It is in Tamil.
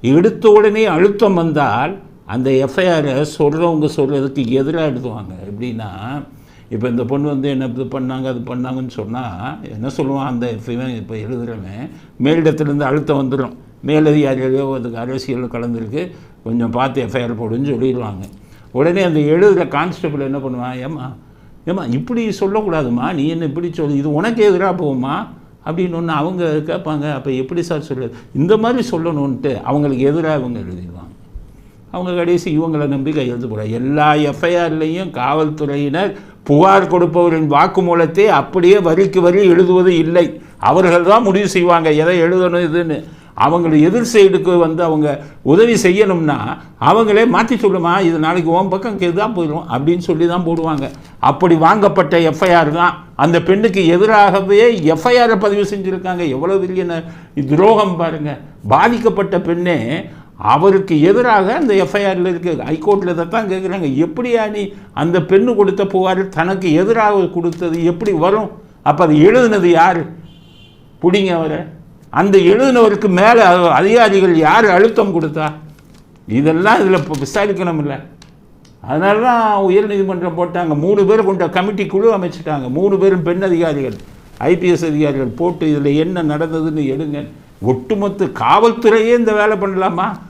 எடுத்த உடனே அழுத்தம் வந்தால் அந்த எஃப்ஐஆரை சொல்கிறவங்க சொல்கிறதுக்கு எதிராக எழுதுவாங்க. எப்படின்னா, இப்போ இந்த பொண்ணு வந்து என்ன இது பண்ணாங்க அது பண்ணாங்கன்னு சொன்னால் என்ன சொல்லுவான் அந்த எஃப்ஐஆர் இப்போ எழுதுகிறவன், மேலிடத்துலேருந்து அழுத்தம் வந்துடும், மேலதிகாரிகளோ அதுக்கு அரசியல் கலந்துருக்கு, கொஞ்சம் பார்த்து எஃப்ஐஆர் போடுன்னு சொல்லிடுவாங்க. உடனே அந்த எழுதுகிற கான்ஸ்டபிள் என்ன பண்ணுவான், ஏம்மா இப்படி சொல்லக்கூடாதுமா, நீ என்ன இப்படி சொல்லு, இது உனக்கு எதிராக போகுமா அப்படின்னு ஒன்று அவங்க கேட்பாங்க. அப்போ எப்படி சார் சொல்லுது, இந்த மாதிரி சொல்லணுன்ட்டு அவங்களுக்கு எதிராக இவங்க எழுதிடுவாங்க. அவங்க கடைசி இவங்களை நம்பி கையெழுத்து போடுறாங்க. எல்லா எஃப்ஐஆர்லேயும் காவல்துறையினர் புகார் கொடுப்பவரின் வாக்குமூலத்தை அப்படியே வரிக்கு வரி எழுதுவது இல்லை. அவர்கள் தான் முடிவு செய்வாங்க எதை எழுதணும் இதுன்னு. அவங்களை எதிர் சைடுக்கு வந்து அவங்க உதவி செய்யணும்னா அவங்களே மாற்றி சொல்லுமா, இது நாளைக்கு ஓம் பக்கம் தான் போயிடும் அப்படின்னு சொல்லி தான் போடுவாங்க. அப்படி வாங்கப்பட்ட எஃப்ஐஆர் தான் அந்த பெண்ணுக்கு எதிராகவே எஃப்ஐஆரை பதிவு செஞ்சுருக்காங்க. எவ்வளோ பெரிய துரோகம் பாருங்கள். பாதிக்கப்பட்ட பெண்ணே அவருக்கு எதிராக அந்த எஃப்ஐஆரில் இருக்குது. ஹைகோர்ட்டில் இதை தான் கேட்குறாங்க, எப்படியா நீ அந்த பெண்ணு கொடுத்த புகார் தனக்கு எதிராக கொடுத்தது எப்படி வரும்? அப்போ அது எழுதுனது யார்? பிடிங்க அவரை. அந்த எழுதினவருக்கு மேலே அதிகாரிகள் யார் அழுத்தம் கொடுத்தா? இதெல்லாம் இதில் இப்போ விசாரிக்கணும் இல்லை. அதனால தான் உயர்நீதிமன்றம் போட்டாங்க. 3 பேர் கொண்ட கமிட்டி குழு அமைச்சிட்டாங்க. 3 பேரும் பெண் அதிகாரிகள், ஐபிஎஸ் அதிகாரிகள் போட்டு இதில் என்ன நடந்ததுன்னு எடுங்க. ஒட்டுமொத்த காவல்துறையே இந்த வேலை பண்ணலாமா?